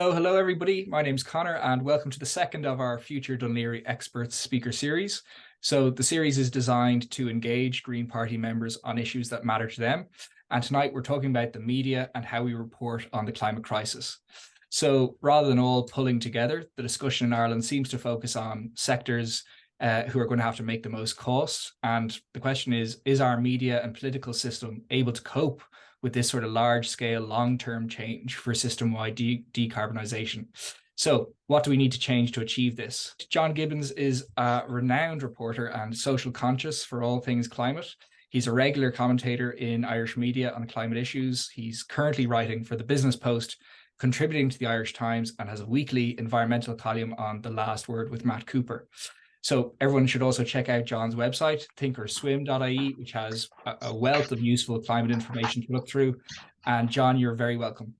Oh, hello everybody. My name's Connor and welcome to the second of our Future Dún Laoghaire Experts speaker series. So the series is designed to engage Green Party members on issues that matter to them. And tonight we're talking about the media and how we report on the climate crisis. So rather than all pulling together, the discussion in Ireland seems to focus on sectors who are going to have to make the most cost. And the question is our media and political system able to cope with this sort of large-scale, long-term change for system-wide decarbonisation? So what do we need to change to achieve this? John Gibbons is a renowned reporter and social conscious for all things climate. He's a regular commentator in Irish media on climate issues. He's currently writing for the Business Post, contributing to the Irish Times, and has a weekly environmental column on The Last Word with Matt Cooper. So everyone should also check out John's website, thinkorswim.ie, which has a wealth of useful climate information to look through. And John, you're very welcome.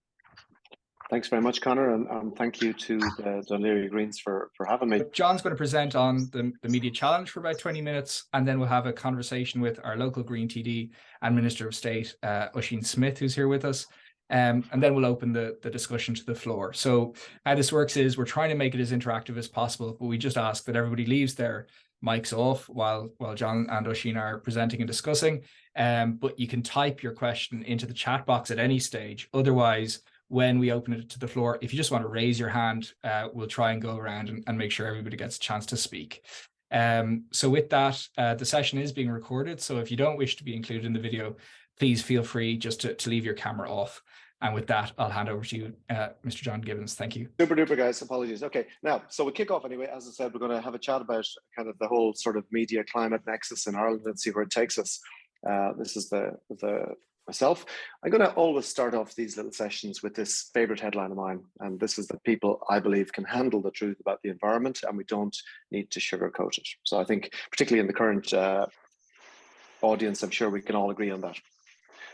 Thanks very much, Connor, and thank you to the Dún Laoghaire Greens for having me. John's going to present on the media challenge for about 20 minutes, and then we'll have a conversation with our local Green TD and Minister of State, Oisin Smith, who's here with us. And then we'll open the discussion to the floor. So how this works is we're trying to make it as interactive as possible, but we just ask that everybody leaves their mics off while John and Oisin are presenting and discussing. But you can type your question into the chat box at any stage. Otherwise, when we open it to the floor, if you just want to raise your hand, we'll try and go around and make sure everybody gets a chance to speak. So with that, the session is being recorded. So if you don't wish to be included in the video, please feel free just to leave your camera off. And with that, I'll hand over to you, Mr. John Gibbons. Thank you. Super duper, guys. Apologies. Okay, now, so we kick off anyway. As I said, we're going to have a chat about kind of the whole sort of media climate nexus in Ireland and see where it takes us. This is myself. I'm going to always start off these little sessions with this favorite headline of mine. And this is that people, I believe, can handle the truth about the environment and we don't need to sugarcoat it. So I think particularly in the current audience, I'm sure we can all agree on that.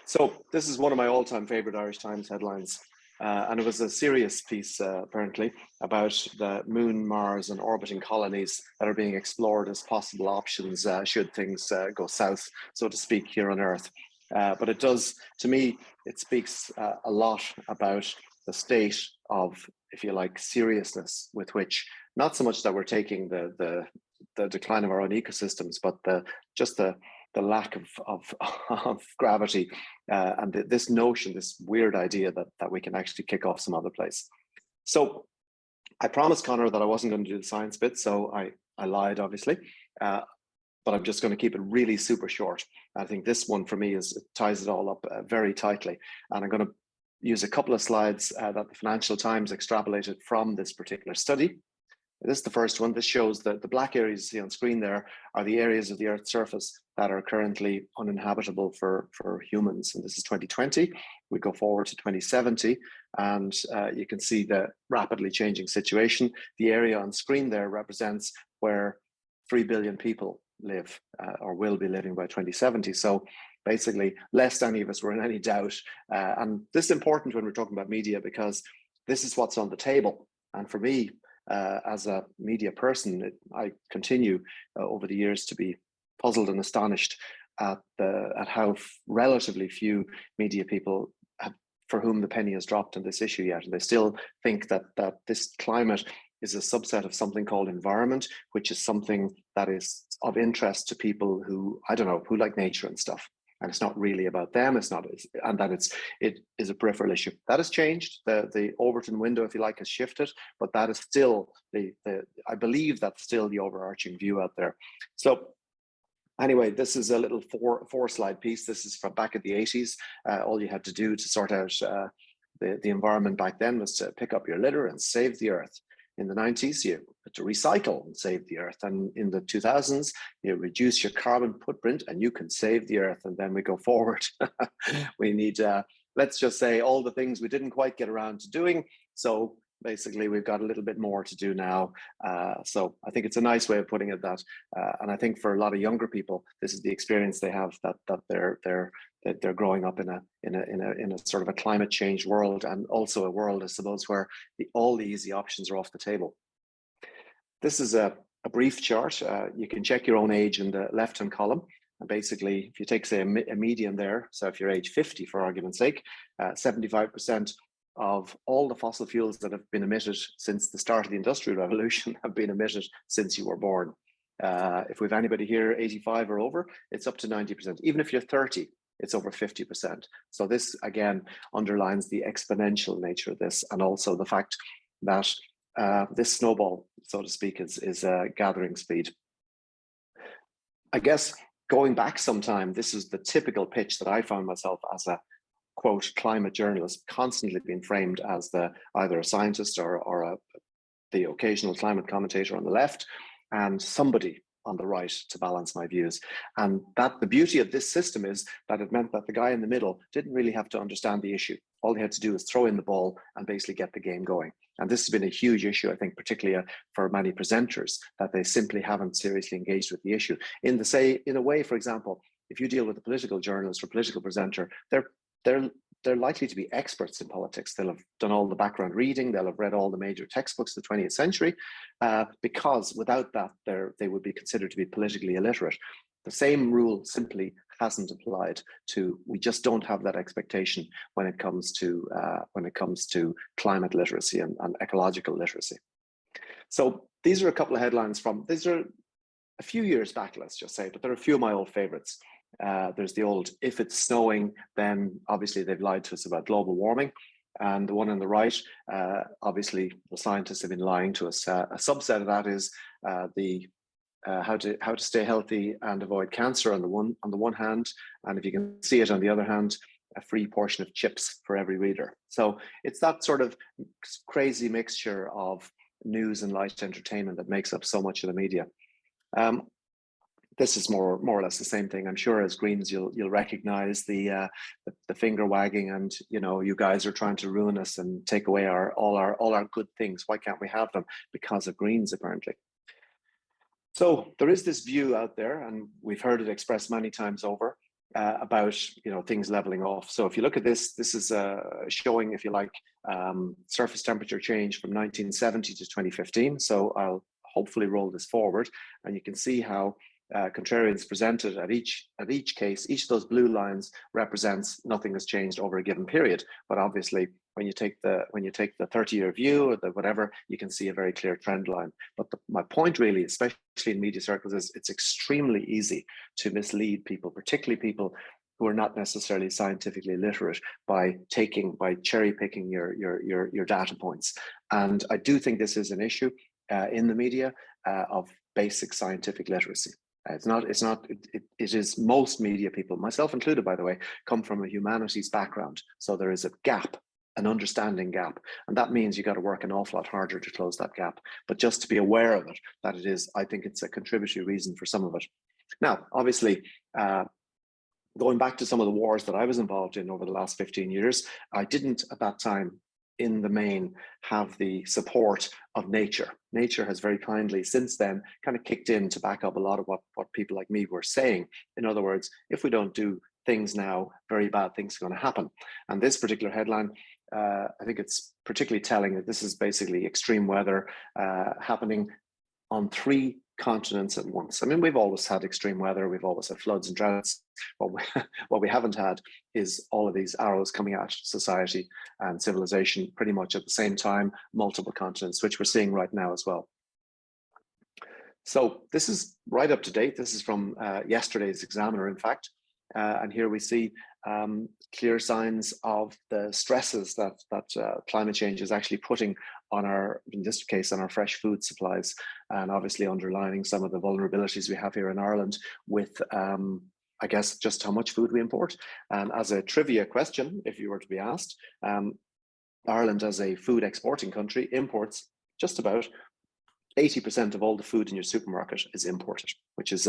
So this is one of my all-time favorite Irish Times headlines. And it was a serious piece, apparently, about the Moon, Mars and orbiting colonies that are being explored as possible options should things go south, so to speak, here on Earth. But it does, to me, it speaks a lot about the state of, if you like, seriousness with which, not so much that we're taking the decline of our own ecosystems, but just the lack of gravity and this notion, this weird idea that we can actually kick off some other place. So I promised Connor that I wasn't going to do the science bit, so I lied, obviously, but I'm just going to keep it really super short. I think this one for me it ties it all up very tightly, and I'm going to use a couple of slides that the Financial Times extrapolated from this particular study. This is the first one. This shows that the black areas you see on screen there are the areas of the Earth's surface that are currently uninhabitable for humans. And this is 2020. We go forward to 2070, and you can see the rapidly changing situation. The area on screen there represents where 3 billion people live or will be living by 2070. So basically, lest any of us were in any doubt. And this is important when we're talking about media because this is what's on the table. And for me, as a media person, I continue over the years to be puzzled and astonished at how relatively few media people for whom the penny has dropped on this issue yet. And they still think that this climate is a subset of something called environment, which is something that is of interest to people who, I don't know, who like nature and stuff. And it's not really about them. It's not, and that it is a peripheral issue. That has changed. The Overton window, if you like, has shifted, but that is still I believe that's still the overarching view out there. So anyway, this is a little four slide piece. This is from back in the 80s. All you had to do to sort out the environment back then was to pick up your litter and save the earth. In the 90s, you had to recycle and save the earth. And in the 2000s, you reduce your carbon footprint and you can save the earth. And then we go forward. We need, let's just say, all the things we didn't quite get around to doing. So basically, we've got a little bit more to do now. So I think it's a nice way of putting it that. And I think for a lot of younger people, this is the experience they have that they're growing up in a sort of a climate change world, and also a world, I suppose, where all the easy options are off the table. This is a brief chart. You can check your own age in the left-hand column. And basically, if you take, say, a median there, so if you're age 50, for argument's sake, 75% of all the fossil fuels that have been emitted since the start of the Industrial Revolution have been emitted since you were born. If we've anybody here 85 or over, it's up to 90%. Even if you're 30, it's over 50%. So this, again, underlines the exponential nature of this, and also the fact that this snowball, so to speak, is gathering speed. I guess going back some time, this is the typical pitch that I found myself as a, quote, climate journalist, constantly being framed as either a scientist or the occasional climate commentator on the left, and somebody on the right to balance my views. And that the beauty of this system is that it meant that the guy in the middle didn't really have to understand the issue. All he had to do is throw in the ball and basically get the game going. And this has been a huge issue, I think, particularly for many presenters, that they simply haven't seriously engaged with the issue. In a way, for example, if you deal with a political journalist or political presenter, they're likely to be experts in politics. They'll have done all the background reading, they'll have read all the major textbooks of the 20th century, because without that, they would be considered to be politically illiterate. The same rule simply hasn't applied to, we just don't have that expectation when it comes to climate literacy and ecological literacy. So these are a couple of headlines these are a few years back, let's just say, but there are a few of my old favorites. There's the old, if it's snowing, then obviously they've lied to us about global warming. And the one on the right, obviously the scientists have been lying to us. A subset of that is how to stay healthy and avoid cancer on the one hand, and if you can see it on the other hand, a free portion of chips for every reader. So it's that sort of crazy mixture of news and light entertainment that makes up so much of the media. This is more or less the same thing. I'm sure as Greens you'll recognize the finger wagging, and you guys are trying to ruin us and take away all our good things. Why can't we have them? Because of Greens, apparently. So there is this view out there, and we've heard it expressed many times over, about things leveling off. So if you look at this is showing, if you like, surface temperature change from 1970 to 2015. So I'll hopefully roll this forward, and you can see how contrarians presented at each case. Each of those blue lines represents nothing has changed over a given period. But obviously, when you take the 30-year view or the whatever, you can see a very clear trend line. But my point really, especially in media circles, is it's extremely easy to mislead people, particularly people who are not necessarily scientifically literate, by cherry picking your data points. And I do think this is an issue in the media of basic scientific literacy. It is most media people, myself included, by the way, come from a humanities background. So there is a gap, an understanding gap. And that means you got to work an awful lot harder to close that gap. But just to be aware of it, that it is, I think it's a contributory reason for some of it. Now, obviously, going back to some of the wars that I was involved in over the last 15 years, I didn't at that time, in the main, have the support of nature. Nature has very kindly since then kind of kicked in to back up a lot of what people like me were saying. In other words, if we don't do things now, very bad things are going to happen. And this particular headline, I think it's particularly telling that this is basically extreme weather happening on 3 continents at once. I mean, we've always had extreme weather, we've always had floods and droughts. What we haven't had is all of these arrows coming at society and civilization pretty much at the same time, multiple continents, which we're seeing right now as well. So this is right up to date. This is from yesterday's Examiner, in fact. And here we see clear signs of the stresses that climate change is actually putting on in this case, on our fresh food supplies, and obviously underlining some of the vulnerabilities we have here in Ireland with, I guess, just how much food we import. And as a trivia question, if you were to be asked, Ireland as a food exporting country imports just about 80% of all the food in your supermarket is imported, which is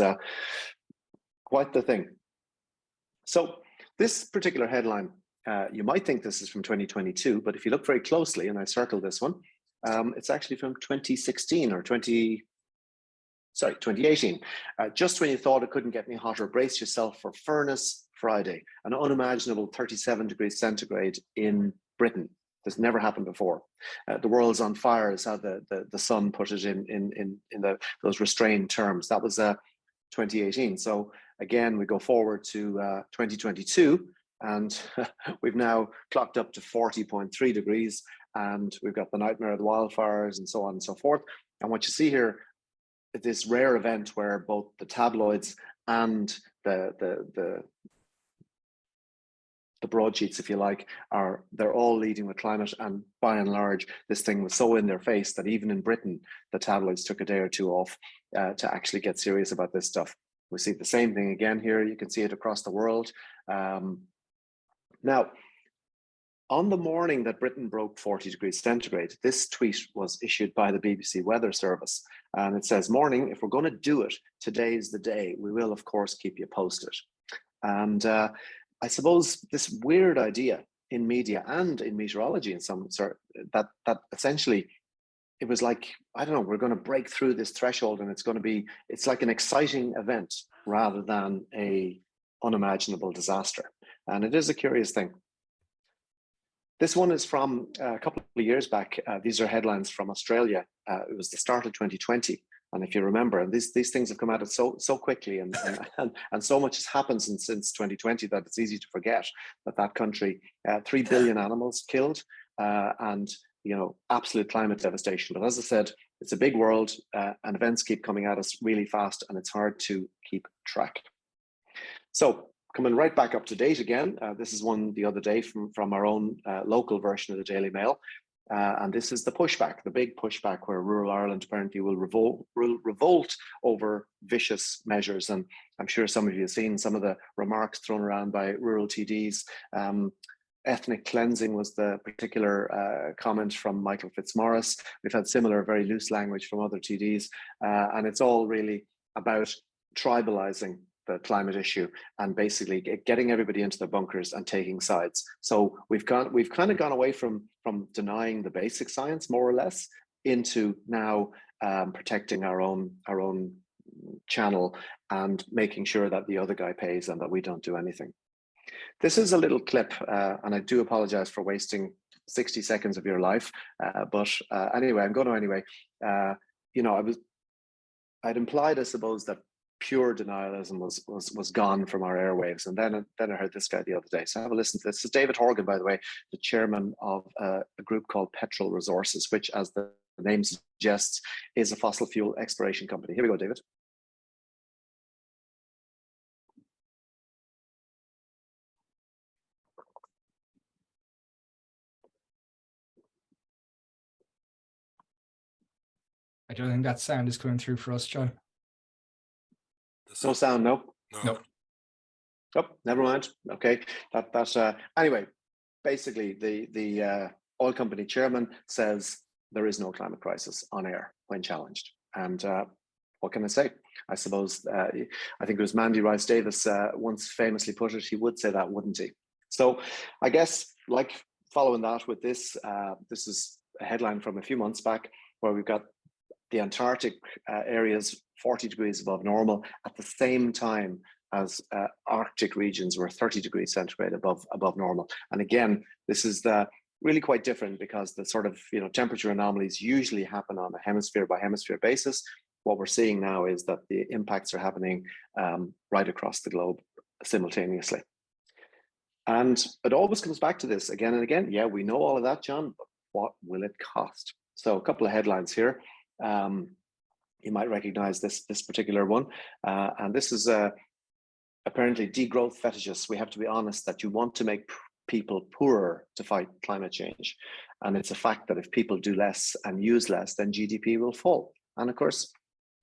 quite the thing. So this particular headline, you might think this is from 2022, but if you look very closely, and I circled this one, it's actually from 2016 or 2018. Just when you thought it couldn't get any hotter, brace yourself for Furnace Friday, an unimaginable 37 degrees centigrade in Britain. This never happened before. The world's on fire is how the Sun put it in those restrained terms. That was 2018. So again, we go forward to 2022. and we've now clocked up to 40.3 degrees, and we've got the nightmare of the wildfires and so on and so forth. And what you see here, this rare event where both the tabloids and the broadsheets, if you like, they're all leading with climate, and by and large, this thing was so in their face that even in Britain, the tabloids took a day or two off to actually get serious about this stuff. We see the same thing again here. You can see it across the world. Now, on the morning that Britain broke 40 degrees centigrade, this tweet was issued by the BBC Weather Service. And it says, "Morning, if we're going to do it, today is the day. We will, of course, keep you posted." And I suppose this weird idea in media and in meteorology in some sort, that essentially it was like, I don't know, we're going to break through this threshold and it's like an exciting event rather than a unimaginable disaster. And it is a curious thing. This one is from a couple of years back. These are headlines from Australia. It was the start of 2020. And if you remember, these things have come at it so quickly, and so much has happened since 2020 that it's easy to forget that country, 3 billion animals killed, and absolute climate devastation. But as I said, it's a big world, and events keep coming at us really fast, and it's hard to keep track. So coming right back up to date again, this is one the other day from our own local version of the Daily Mail. And this is the pushback, the big pushback, where rural Ireland apparently will revolt over vicious measures. And I'm sure some of you have seen some of the remarks thrown around by rural TDs. Ethnic cleansing was the particular comment from Michael Fitzmaurice. We've had similar, very loose language from other TDs. And it's all really about tribalising the climate issue and basically getting everybody into their bunkers and taking sides. So we've kind of gone away from denying the basic science, more or less, into now protecting our own channel and making sure that the other guy pays and that we don't do anything. This is a little clip, and I do apologize for wasting 60 seconds of your life, but anyway, I'm going to anyway. I'd implied, I suppose, that pure denialism was gone from our airwaves, and then I heard this guy the other day. So have a listen to this. This is David Horgan, by the way, the chairman of a group called Petrol Resources, which, as the name suggests, is a fossil fuel exploration company. Here we go, David. I don't think that sound is coming through for us, John. No sound, no? No. Oh, never mind. Okay. Anyway, basically the oil company chairman says there is no climate crisis on air when challenged. And what can I say? I suppose, I think it was Mandy Rice Davis once famously put it, he would say that, wouldn't he? So I guess, like, following that with this, this is a headline from a few months back where we've got the Antarctic areas 40 degrees above normal at the same time as Arctic regions were 30 degrees centigrade above normal. And again, this is really quite different because the sort of temperature anomalies usually happen on a hemisphere by hemisphere basis. What we're seeing now is that the impacts are happening right across the globe simultaneously. And it always comes back to this again and again. Yeah, we know all of that, John, but what will it cost? So a couple of headlines here. You might recognize this particular one. And this is apparently degrowth fetishists. We have to be honest that you want to make people poorer to fight climate change. And it's a fact that if people do less and use less, then GDP will fall. And of course,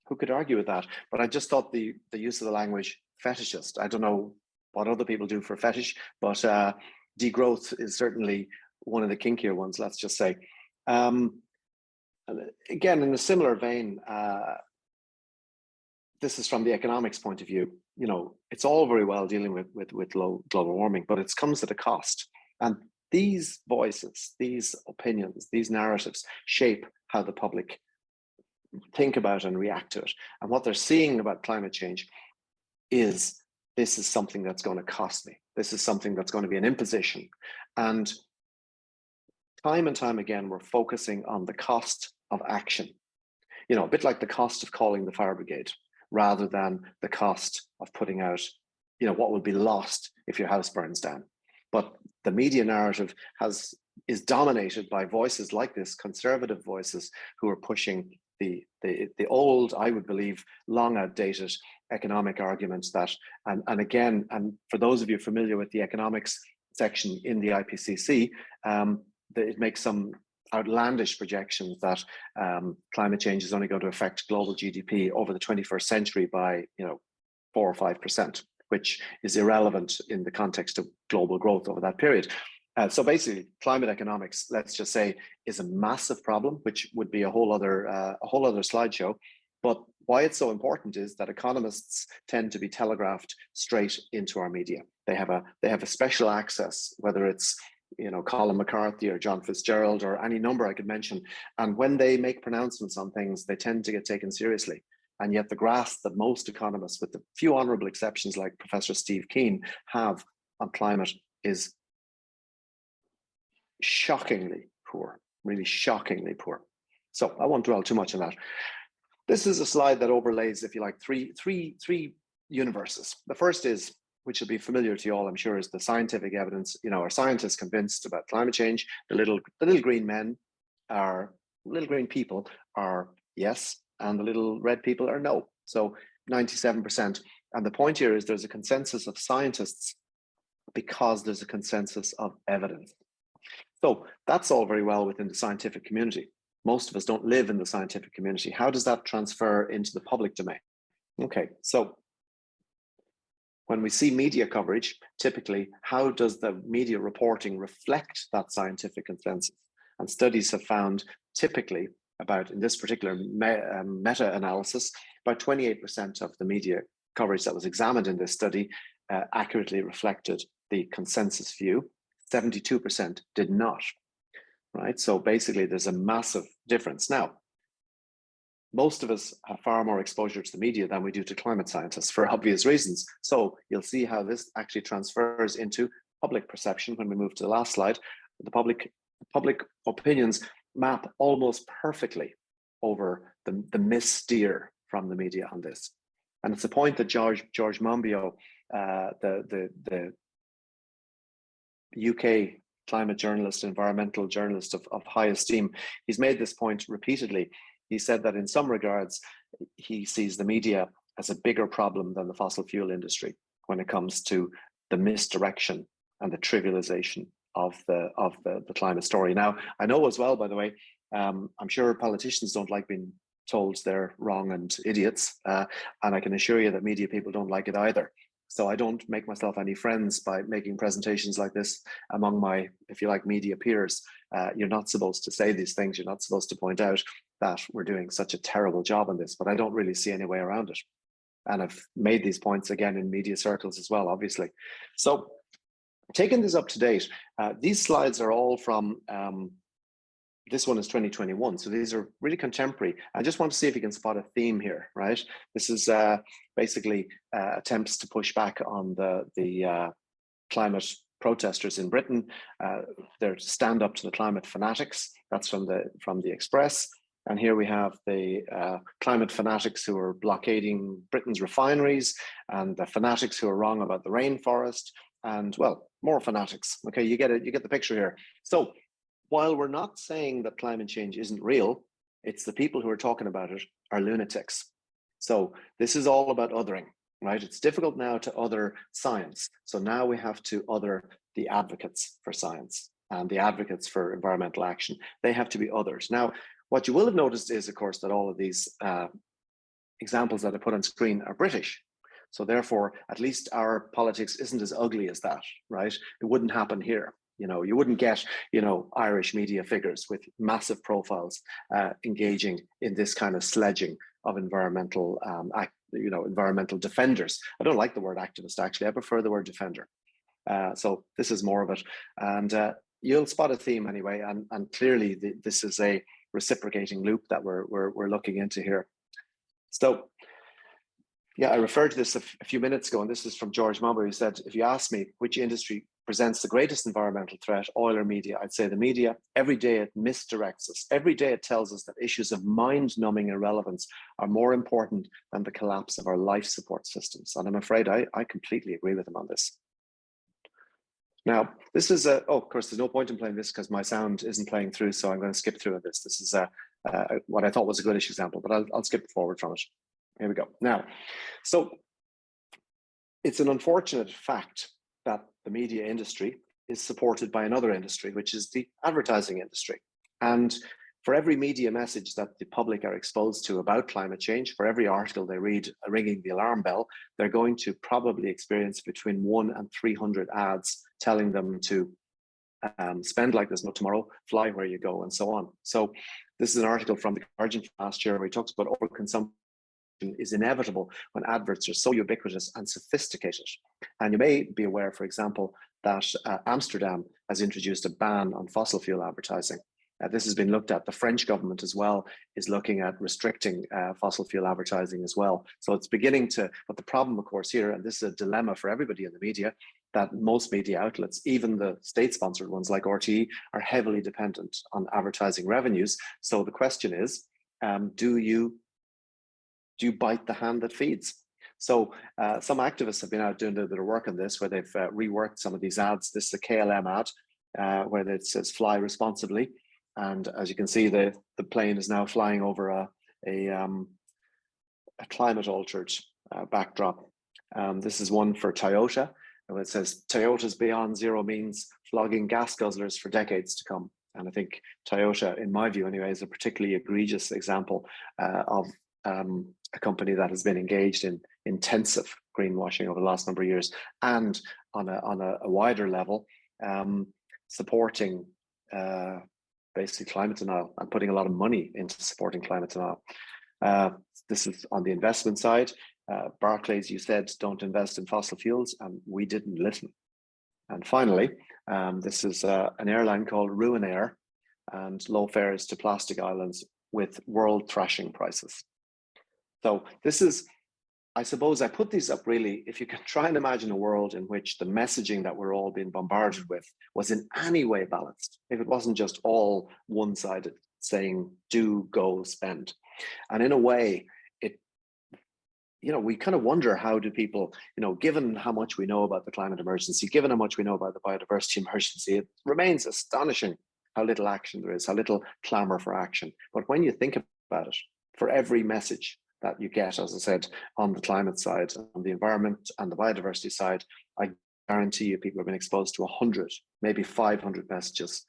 who could argue with that? But I just thought the use of the language fetishist, I don't know what other people do for fetish, but degrowth is certainly one of the kinkier ones, let's just say. Again, in a similar vein, this is from the economics point of view. It's all very well dealing with low global warming, but it comes at a cost. And these voices, these opinions, these narratives shape how the public think about and react to it. And what they're seeing about climate change is, this is something that's going to cost me. This is something that's going to be an imposition. And time again, we're focusing on the cost of action. A bit like the cost of calling the fire brigade, rather than the cost of putting out, what will be lost if your house burns down. But the media narrative is dominated by voices like this, conservative voices who are pushing the old, I would believe, long outdated economic arguments that, and again, and for those of you familiar with the economics section in the IPCC, it makes some outlandish projections that climate change is only going to affect global GDP over the 21st century by 4 or 5%, which is irrelevant in the context of global growth over that period. So basically, climate economics, let's just say, is a massive problem, which would be a whole other slideshow. But why it's so important is that economists tend to be telegraphed straight into our media. They have a special access, whether it's Colin McCarthy or John Fitzgerald or any number I could mention. And when they make pronouncements on things, they tend to get taken seriously. And yet the grasp that most economists, with the few honorable exceptions like Professor Steve Keen, have on climate is shockingly poor, really shockingly poor. So I won't dwell too much on that. This is a slide that overlays, if you like, three universes. The first is, which will be familiar to you all, I'm sure, is the scientific evidence. Are scientists convinced about climate change? The little green men are, little green people are yes, and the little red people are no. So 97%. And the point here is there's a consensus of scientists because there's a consensus of evidence. So that's all very well within the scientific community. Most of us don't live in the scientific community. How does that transfer into the public domain? Okay, so when we see media coverage, typically, how does the media reporting reflect that scientific consensus? And studies have found typically about, in this particular meta-analysis, about 28% of the media coverage that was examined in this study accurately reflected the consensus view. 72% did not, right? So basically there's a massive difference. Now, most of us have far more exposure to the media than we do to climate scientists for obvious reasons. So you'll see how this actually transfers into public perception when we move to the last slide. The public opinions map almost perfectly over the missteer from the media on this. And it's a point that George Monbiot, the UK climate journalist, environmental journalist of high esteem, he's made this point repeatedly. He said that in some regards, he sees the media as a bigger problem than the fossil fuel industry when it comes to the misdirection and the trivialization of the climate story. Now, I know as well, by the way, I'm sure politicians don't like being told they're wrong and idiots, and I can assure you that media people don't like it either. So I don't make myself any friends by making presentations like this among my, if you like, media peers. You're not supposed to say these things. You're not supposed to point out that we're doing such a terrible job on this, but I don't really see any way around it. And I've made these points again in media circles as well, obviously. So taking this up to date, these slides are all from, this one is 2021. So these are really contemporary. I just want to see if you can spot a theme here, right? This is basically attempts to push back on the climate protesters in Britain. They're to stand up to the climate fanatics. That's from the Express. And here we have the climate fanatics who are blockading Britain's refineries, and the fanatics who are wrong about the rainforest, and well, more fanatics. Okay, you get it. You get the picture here. So while we're not saying that climate change isn't real, it's the people who are talking about it are lunatics. So this is all about othering, right? It's difficult now to other science. So now we have to other the advocates for science and the advocates for environmental action. They have to be others. Now, what you will have noticed is, of course, that all of these examples that I put on screen are British. So therefore, at least our politics isn't as ugly as that, right? It wouldn't happen here. You wouldn't get, Irish media figures with massive profiles engaging in this kind of sledging of environmental, environmental defenders. I don't like the word activist, actually. I prefer the word defender. So this is more of it. And you'll spot a theme anyway. And clearly this is a reciprocating loop that we're looking into here. So yeah, I referred to this a few minutes ago, and this is from George Monbiot, who said, if you ask me which industry presents the greatest environmental threat, oil or media, I'd say the media. Every day it misdirects us. Every day it tells us that issues of mind-numbing irrelevance are more important than the collapse of our life support systems. And I'm afraid I completely agree with him on this. Now, this is of course, there's no point in playing this because my sound isn't playing through, so I'm going to skip through this. This is what I thought was a goodish example, but I'll skip forward from it. Here we go. Now, so it's an unfortunate fact that the media industry is supported by another industry, which is the advertising industry. And for every media message that the public are exposed to about climate change, for every article they read ringing the alarm bell, they're going to probably experience between 100 and 300 ads telling them to spend like there's no tomorrow, fly where you go, and so on. So this is an article from The Guardian last year where he talks about overconsumption is inevitable when adverts are so ubiquitous and sophisticated. And you may be aware, for example, that Amsterdam has introduced a ban on fossil fuel advertising. This has been looked at. The French government as well is looking at restricting fossil fuel advertising as well. So it's beginning to, but the problem, of course, here, and this is a dilemma for everybody in the media, that most media outlets, even the state-sponsored ones like RTE, are heavily dependent on advertising revenues. So the question is, do you bite the hand that feeds? So some activists have been out doing a little bit of work on this, where they've reworked some of these ads. This is a KLM ad where it says "fly responsibly," and as you can see, the plane is now flying over a climate-altered backdrop. This is one for Toyota, where it says "Toyota's Beyond Zero means flogging gas guzzlers for decades to come." And I think Toyota, in my view anyway, is a particularly egregious example of a company that has been engaged in intensive greenwashing over the last number of years, and on a wider level, supporting basically climate denial and putting a lot of money into supporting climate denial. This is on the investment side. Barclays, you said, don't invest in fossil fuels, and we didn't listen. And finally, this is an airline called Ruin Air, and low fares to plastic islands with world thrashing prices. So this is, I suppose I put these up really, if you can try and imagine a world in which the messaging that we're all being bombarded with was in any way balanced, if it wasn't just all one-sided, saying do, go, spend. And in a way, we kind of wonder, how do people, given how much we know about the climate emergency, given how much we know about the biodiversity emergency, it remains astonishing how little action there is, how little clamor for action. But when you think about it, for every message that you get, as I said, on the climate side, on the environment and the biodiversity side, I guarantee you people have been exposed to 100, maybe 500 messages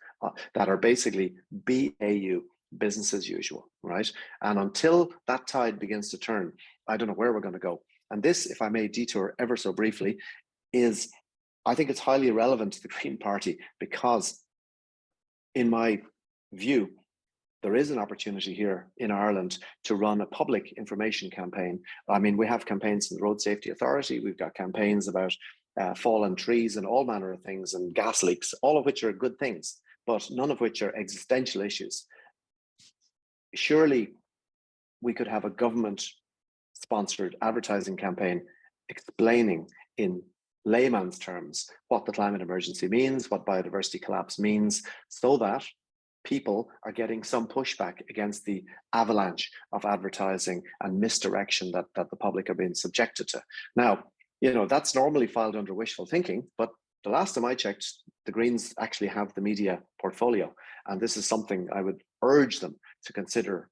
that are basically BAU, business as usual, right? And until that tide begins to turn, I don't know where we're going to go. And this, if I may detour ever so briefly, is, I think it's highly relevant to the Green Party, because in my view, there is an opportunity here in Ireland to run a public information campaign. I mean, we have campaigns from the Road Safety Authority, we've got campaigns about fallen trees and all manner of things, and gas leaks, all of which are good things, but none of which are existential issues. Surely we could have a government-sponsored advertising campaign explaining in layman's terms what the climate emergency means, what biodiversity collapse means, so that people are getting some pushback against the avalanche of advertising and misdirection that the public are being subjected to. Now, that's normally filed under wishful thinking, but the last time I checked, the Greens actually have the media portfolio, and this is something I would urge them to consider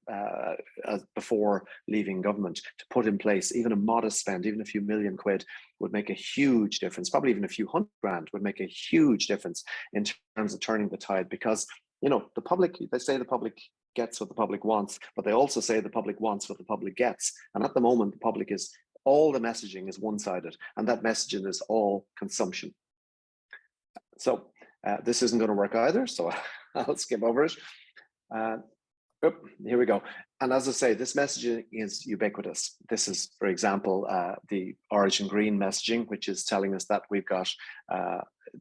before leaving government, to put in place. Even a modest spend, even a few million quid, would make a huge difference. Probably even a few $100,000 would make a huge difference in terms of turning the tide, because the public, they say the public gets what the public wants, but they also say the public wants what the public gets. And at the moment, the public is, all the messaging is one-sided, and that messaging is all consumption. So this isn't going to work either, so I'll skip over it. Here we go. And as I say, this messaging is ubiquitous. This is, for example, the Origin Green messaging, which is telling us that we've got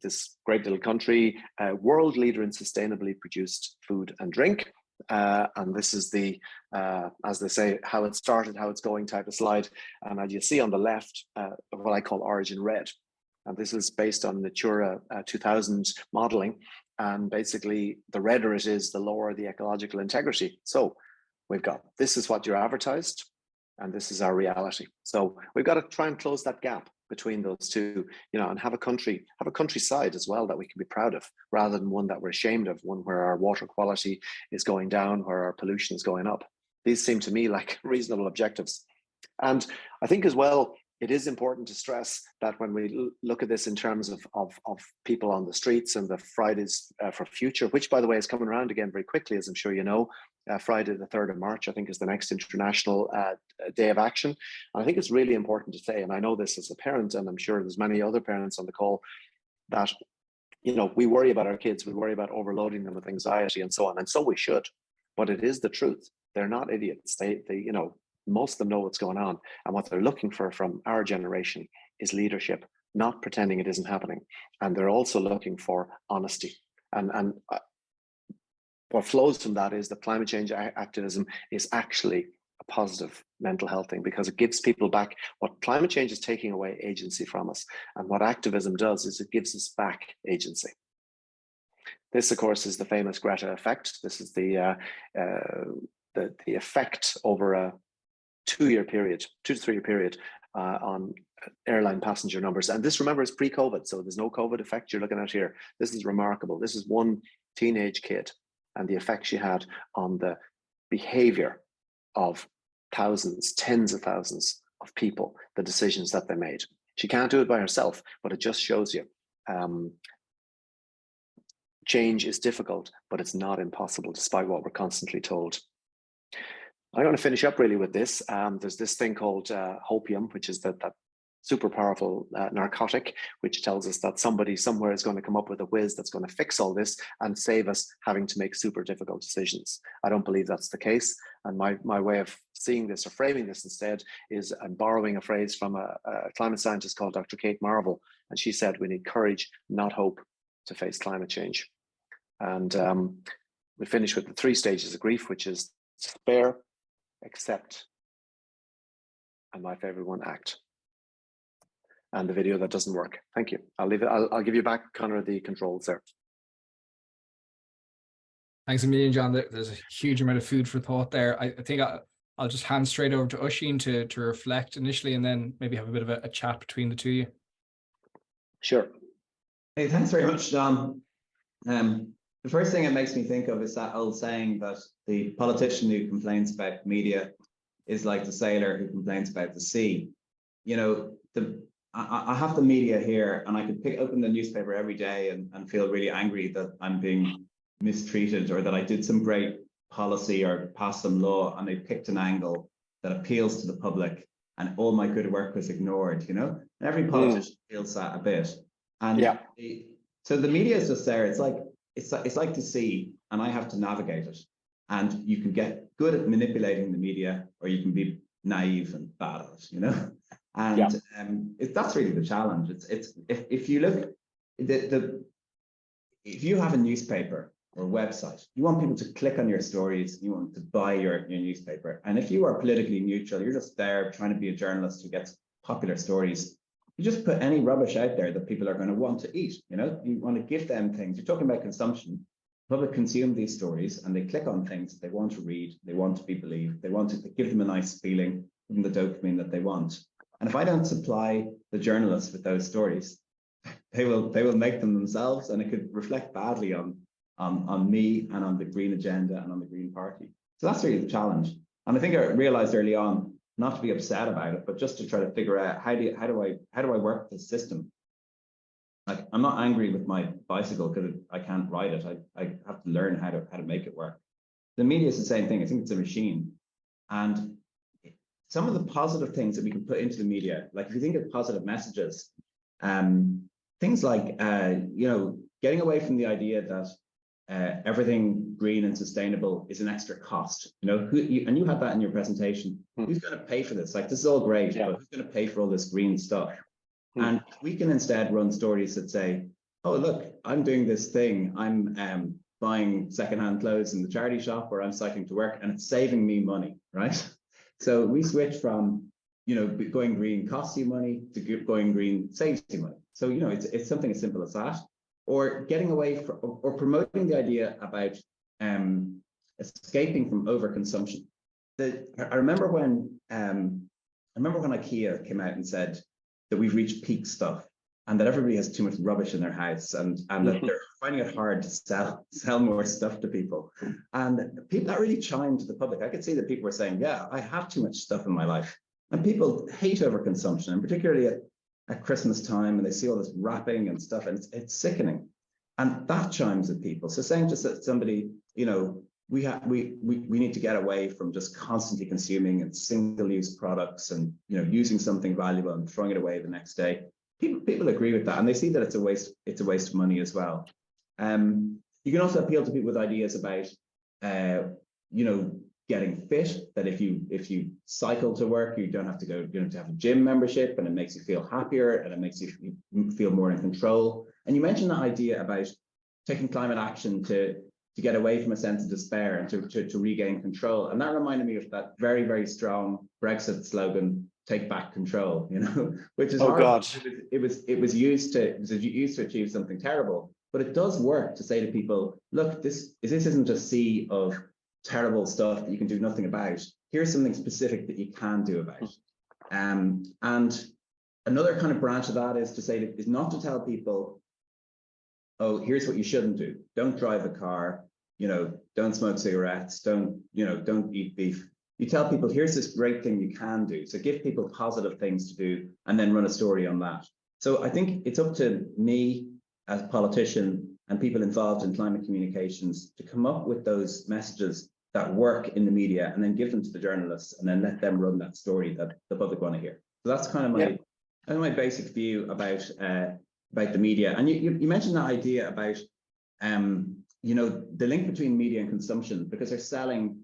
this great little country, world leader in sustainably produced food and drink. And this is the, as they say, how it started, how it's going type of slide. And as you see on the left, what I call Origin Red. And this is based on Natura 2000 modeling. And basically, the redder it is, the lower the ecological integrity. So we've got, this is what you're advertised, and this is our reality. So we've got to try and close that gap. between those two, and have a countryside as well that we can be proud of, rather than one that we're ashamed of, one where our water quality is going down, where our pollution is going up. These seem to me like reasonable objectives. And I think as well, it is important to stress that when we look at this in terms of people on the streets and the Fridays for Future, which, by the way, is coming around again very quickly, as I'm sure you know. Friday the 3rd of March, I think, is the next international day of action. And I think it's really important to say, and I know this as a parent, and I'm sure there's many other parents on the call, that we worry about our kids, we worry about overloading them with anxiety and so on, and so we should. But it is the truth. They're not idiots. They most of them know what's going on, and what they're looking for from our generation is leadership, not pretending it isn't happening. And they're also looking for honesty. And what flows from that is that climate change activism is actually a positive mental health thing, because it gives people back. What climate change is taking away agency from us, and what activism does is it gives us back agency. This, of course, is the famous Greta effect. This is the effect over a 2 to 3 year period on airline passenger numbers. And this, remember, is pre-COVID, so there's no COVID effect you're looking at here. This is remarkable. This is one teenage kid and the effect she had on the behavior of thousands, tens of thousands of people, the decisions that they made. She can't do it by herself, but it just shows you change is difficult, but it's not impossible, despite what we're constantly told. I'm going to finish up really with this. There's this thing called hopium, which is that super powerful narcotic, which tells us that somebody somewhere is going to come up with a whiz that's going to fix all this and save us having to make super difficult decisions. I don't believe that's the case. And my way of seeing this or framing this instead is I'm borrowing a phrase from a climate scientist called Dr. Kate Marvel. And she said, we need courage, not hope, to face climate change. And we finish with the 3 stages of grief, which is despair, accept, and my favorite one, act. And the video that doesn't work. Thank you. I'll leave it. I'll give you back, Conor, the controls there. Thanks a million, John. There's a huge amount of food for thought there. I think I'll just hand straight over to Oisín to reflect initially, and then maybe have a bit of a chat between the two of you. Sure. Hey, thanks very much, John. The first thing it makes me think of is that old saying that the politician who complains about media is like the sailor who complains about the sea. I have the media here, and I could open the newspaper every day and feel really angry that I'm being mistreated, or that I did some great policy or passed some law and they picked an angle that appeals to the public, and all my good work was ignored, And every politician feels that a bit. And yeah. So the media is just there. It's like the sea, and I have to navigate it. And you can get good at manipulating the media, or you can be naive and bad at it, And yeah. That's really the challenge. If you look, if you have a newspaper or a website, you want people to click on your stories, you want to buy your newspaper. And if you are politically neutral, you're just there trying to be a journalist who gets popular stories, you just put any rubbish out there that people are going to want to eat. You want to give them things. You're talking about consumption. Public consume these stories and they click on things they want to read, they want to be believed, they want to give them a nice feeling, give them the dopamine that they want. And if I don't supply the journalists with those stories, they will make them themselves, and it could reflect badly on me and on the Green agenda and on the Green Party. So that's really the challenge. And I think I realized early on not to be upset about it, but just to try to figure out how do I work this system. Like, I'm not angry with my bicycle because I can't ride it. I have to learn how to make it work. The media is the same thing. I think it's a machine. And some of the positive things that we can put into the media, like if you think of positive messages, things like getting away from the idea that everything green and sustainable is an extra cost. And you had that in your presentation. Who's going to pay for this? Like, this is all great, but who's going to pay for all this green stuff? And we can instead run stories that say, oh, look, I'm doing this thing. I'm buying secondhand clothes in the charity shop, or I'm cycling to work, and it's saving me money, right? So we switch from, going green costs you money to going green saves you money. So, it's something as simple as that. Or getting away from, or promoting the idea about escaping from overconsumption. I remember when IKEA came out and said, that we've reached peak stuff, and that everybody has too much rubbish in their house, and that they're finding it hard to sell more stuff to people. And people, that really chimed to the public. I could see that people were saying, yeah, I have too much stuff in my life. And people hate overconsumption, and particularly at Christmas time, and they see all this wrapping and stuff, and it's sickening. And that chimes with people. So saying to somebody, you know, we need to get away from just constantly consuming and single-use products, and, you know, using something valuable and throwing it away the next day. People agree with that, and they see that it's a waste of money as well. You can also appeal to people with ideas about, you know, getting fit. That if you cycle to work, you don't have to go, you know, to have a gym membership, and it makes you feel happier, and it makes you feel more in control. And you mentioned that idea about taking climate action to get away from a sense of despair and to regain control. And that reminded me of that very, very strong Brexit slogan, "Take back control," you know, which is God. It was used to achieve something terrible. But it does work to say to people, look, this isn't a sea of terrible stuff that you can do nothing about. Here's something specific that you can do about. And another kind of branch of that is not to tell people, oh, here's what you shouldn't do. Don't drive a car, you know, don't smoke cigarettes, don't eat beef. You tell people, here's this great thing you can do. So give people positive things to do, and then run a story on that. So I think it's up to me as a politician and people involved in climate communications to come up with those messages that work in the media, and then give them to the journalists, and then let them run that story that the public want to hear. So that's kind of my basic view about the media. And you mentioned that idea about you know, the link between media and consumption, because they're selling.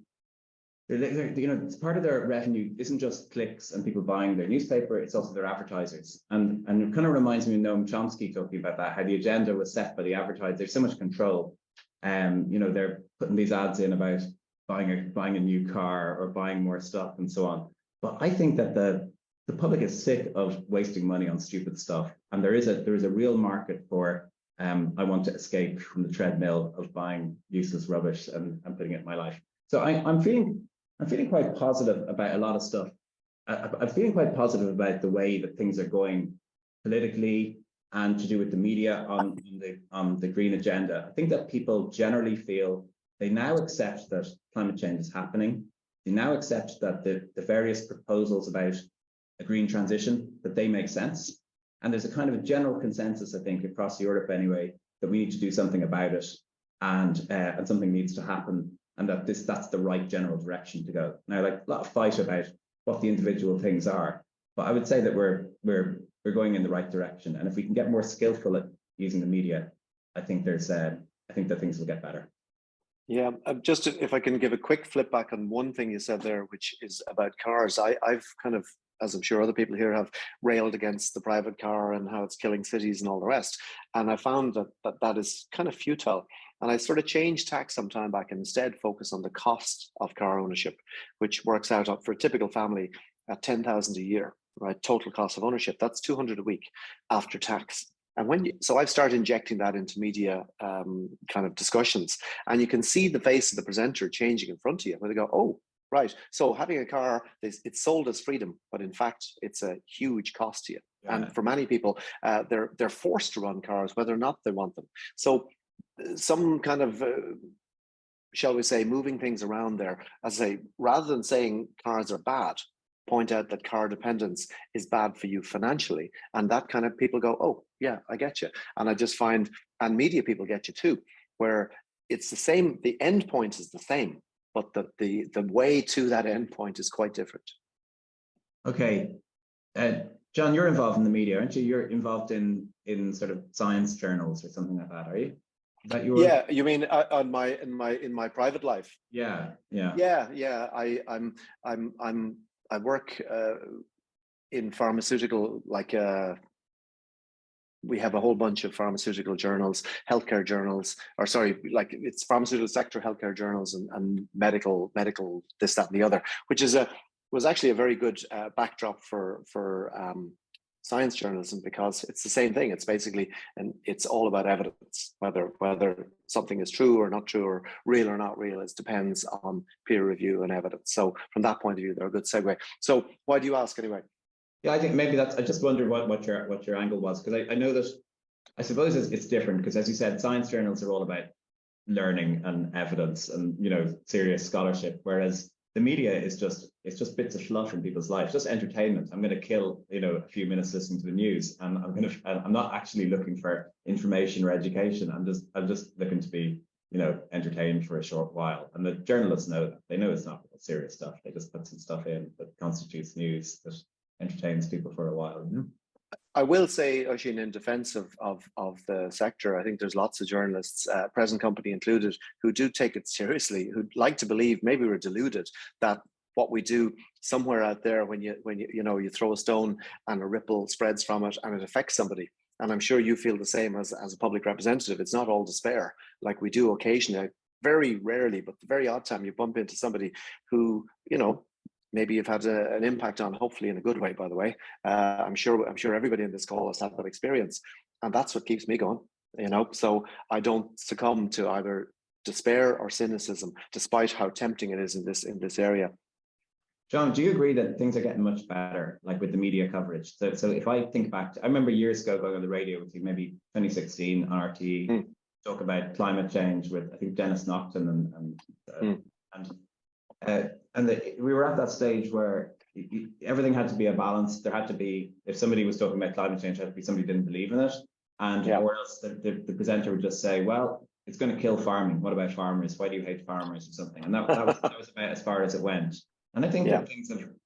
You know, it's part of their revenue isn't just clicks and people buying their newspaper, it's also their advertisers. And it kind of reminds me of Noam Chomsky talking about that, how the agenda was set by the advertisers. There's so much control. You know, they're putting these ads in about buying a new car or buying more stuff and so on. But I think that the public is sick of wasting money on stupid stuff. And there is a real market for I want to escape from the treadmill of buying useless rubbish and putting it in my life. So I'm feeling quite positive about a lot of stuff. I'm feeling quite positive about the way that things are going politically and to do with the media on the green agenda. I think that people generally feel they now accept that climate change is happening. They now accept that the various proposals about a green transition, that they make sense. And there's a kind of a general consensus, I think, across Europe anyway, that we need to do something about it, and something needs to happen. And that's the right general direction to go. Now, like, a lot of fight about what the individual things are, but I would say that we're going in the right direction. And if we can get more skillful at using the media, I think that things will get better. Yeah, just if I can give a quick flip back on one thing you said there, which is about cars. I've kind of, as I'm sure other people here have, railed against the private car and how it's killing cities and all the rest. And I found that is kind of futile. And I sort of changed tack some time back and instead focus on the cost of car ownership, which works out for a typical family at 10,000 a year, right? Total cost of ownership. That's 200 a week after tax. And so I've started injecting that into media kind of discussions, and you can see the face of the presenter changing in front of you, where they go, oh, right. So having a car, it's sold as freedom, but in fact, it's a huge cost to you. Yeah. And for many people, they're forced to run cars, whether or not they want them. So some kind of, shall we say, moving things around there, as I say, rather than saying cars are bad, point out that car dependence is bad for you financially. And that kind of people go, oh, yeah, I get you. And I just find, and media people get you too, where it's the same, the end point is the same, but the way to that end point is quite different. Okay. John, you're involved in the media, aren't you? You're involved in sort of science journals or something like that, are you? Is that your... Yeah, you mean in my private life? Yeah. I work in pharmaceutical, like we have a whole bunch of pharmaceutical journals, healthcare journals, or sorry, like it's pharmaceutical sector healthcare journals and medical this, that, and the other, which was actually a very good backdrop for science journalism, because it's the same thing. It's basically, and it's all about evidence, whether something is true or not true, or real or not real. It depends on peer review and evidence. So from that point of view, they're a good segue. So why do you ask anyway? Yeah, I think maybe that's. I just wondered what your angle was, because I know that I suppose it's different, because as you said, science journals are all about learning and evidence and serious scholarship, whereas the media is just bits of fluff in people's lives, just entertainment. I'm going to kill a few minutes listening to the news, and I'm not actually looking for information or education. I'm just looking to be entertained for a short while. And the journalists know that. They know it's not serious stuff. They just put some stuff in that constitutes news that entertains people for a while. I will say, Oisin, in defense of the sector, I think there's lots of journalists, present company included, who do take it seriously, who'd like to believe, maybe we're deluded, that what we do somewhere out there, when you throw a stone and a ripple spreads from it and it affects somebody. And I'm sure you feel the same as a public representative. It's not all despair, like we do occasionally, very rarely, but the very odd time you bump into somebody who, maybe you've had an impact on, hopefully in a good way, by the way. I'm sure everybody in this call has had that experience, and that's what keeps me going. So I don't succumb to either despair or cynicism, despite how tempting it is in this area. John, do you agree that things are getting much better, like with the media coverage? So if I think back, I remember years ago going on the radio with you, maybe 2016 on RTE, talk about climate change with, I think, Dennis Naughton we were at that stage where everything had to be a balance. There had to be, if somebody was talking about climate change, there had to be somebody who didn't believe in it, or else the presenter would just say, well, it's going to kill farming. What about farmers? Why do you hate farmers or something? And that was about as far as it went. And I think that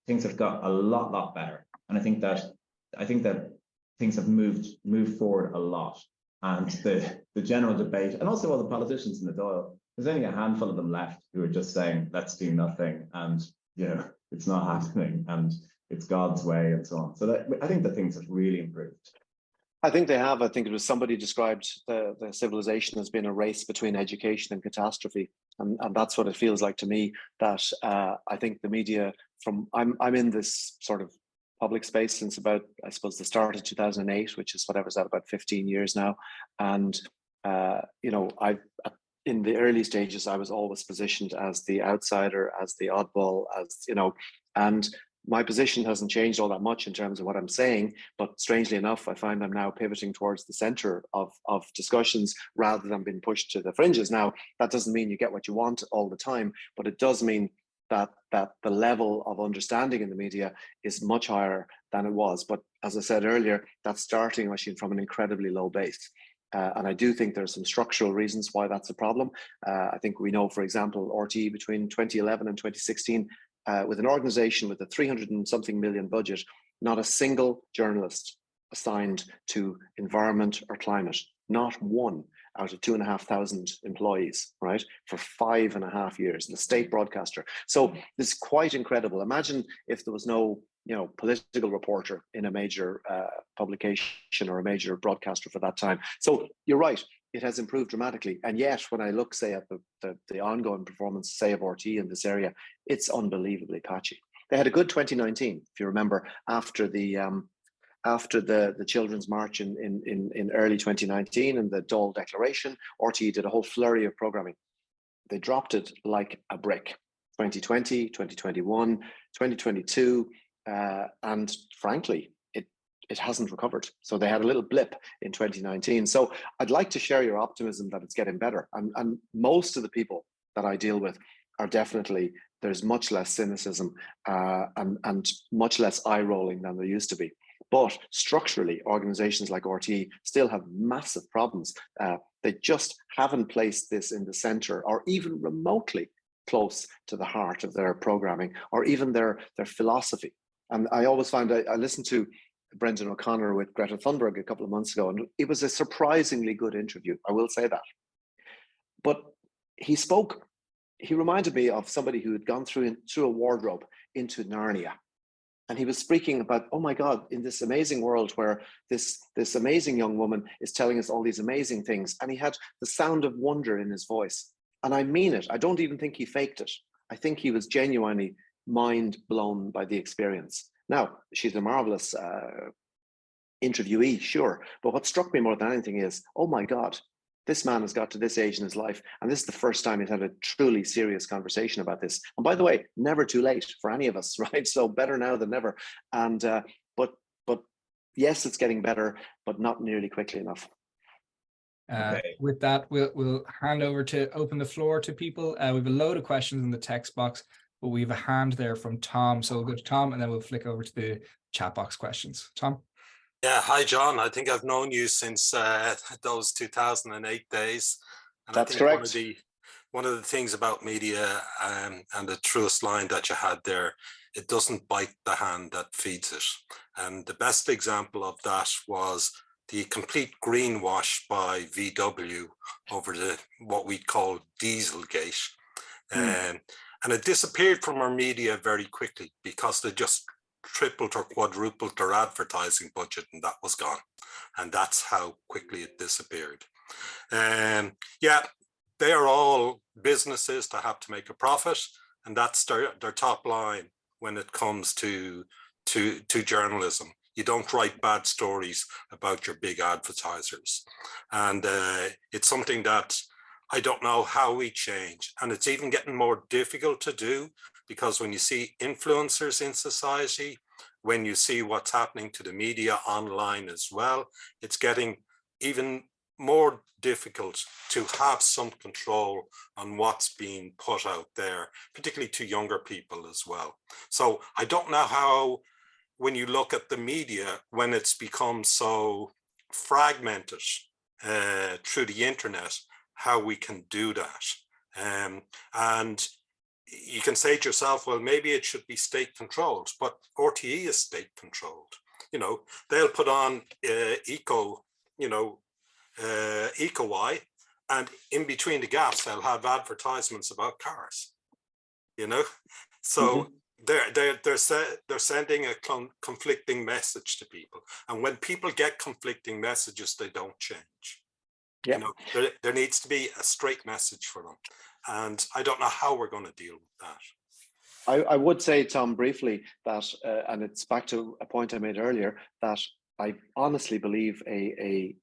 things have got a lot better. And I think that things have moved forward a lot. And the general debate, and also all the politicians in the Dáil, there's only a handful of them left who are just saying, let's do nothing, and it's not happening, and it's God's way, and so on. So I think that things have really improved. I think they have. I think it was somebody described the civilization as being a race between education and catastrophe, and that's what it feels like to me. That I think the media, I'm in this sort of public space since about, I suppose, the start of 2008, which is whatever's that, about 15 years now, and in the early stages, I was always positioned as the outsider, as the oddball, and my position hasn't changed all that much in terms of what I'm saying, but strangely enough, I find I'm now pivoting towards the center of discussions rather than being pushed to the fringes. Now, that doesn't mean you get what you want all the time, but it does mean that the level of understanding in the media is much higher than it was. But as I said earlier, that's starting actually from an incredibly low base. And I do think there's some structural reasons why that's a problem. I think we know, for example, RTE between 2011 and 2016, with an organization with a 300 and something million budget, not a single journalist assigned to environment or climate, not one out of 2,500 employees, right, for 5.5 years, the state broadcaster. So this is quite incredible. Imagine if there was no political reporter in a major publication or a major broadcaster for that time. So you're right, it has improved dramatically. And yet, when I look, say, at the ongoing performance, say, of RTE in this area, it's unbelievably patchy. They had a good 2019, if you remember, after the Children's March in early 2019 and the Dáil Declaration. RTE did a whole flurry of programming. They dropped it like a brick. 2020, 2021, 2022. And frankly, it hasn't recovered. So they had a little blip in 2019. So I'd like to share your optimism that it's getting better. And most of the people that I deal with are definitely, there's much less cynicism and much less eye rolling than there used to be. But structurally, organizations like RTE still have massive problems. They just haven't placed this in the center or even remotely close to the heart of their programming or even their philosophy. And I always find, I listened to Brendan O'Connor with Greta Thunberg a couple of months ago, and it was a surprisingly good interview, I will say that. But he reminded me of somebody who had gone through a wardrobe into Narnia. And he was speaking about, oh my God, in this amazing world where this amazing young woman is telling us all these amazing things. And he had the sound of wonder in his voice. And I mean it. I don't even think he faked it. I think he was genuinely mind blown by the experience. Now, she's a marvelous interviewee, sure. But what struck me more than anything is, oh my God, this man has got to this age in his life, and this is the first time he's had a truly serious conversation about this. And by the way, never too late for any of us, right? So better now than never. And but yes, it's getting better, but not nearly quickly enough. With that, we'll hand over to open the floor to people. We have a load of questions in the text box, but we have a hand there from Tom. So we'll go to Tom and then we'll flick over to the chat box questions. Tom? Yeah, hi, John. I think I've known you since those 2008 days. And That's I think correct. One of the things about media and the truest line that you had there, it doesn't bite the hand that feeds it. And the best example of that was the complete greenwash by VW over what we call Dieselgate. And it disappeared from our media very quickly because they just tripled or quadrupled their advertising budget and that was gone. And that's how quickly it disappeared. Yeah, they are all businesses that have to make a profit, and that's their top line when it comes to journalism. You don't write bad stories about your big advertisers. And it's something that I don't know how we change. And it's even getting more difficult to do because when you see influencers in society, when you see what's happening to the media online as well, it's getting even more difficult to have some control on what's being put out there, particularly to younger people as well. So I don't know how, when you look at the media, when it's become so fragmented through the internet, how we can do that. And you can say to yourself, well, maybe it should be state controlled, but RTE is state controlled. You know, they'll put on EcoY, and in between the gaps, they'll have advertisements about cars. You know, so they're sending a conflicting message to people, and when people get conflicting messages, they don't change. You know, there needs to be a straight message for them, and I don't know how we're going to deal with that. I would say, Tom, briefly that, and it's back to a point I made earlier, that I honestly believe a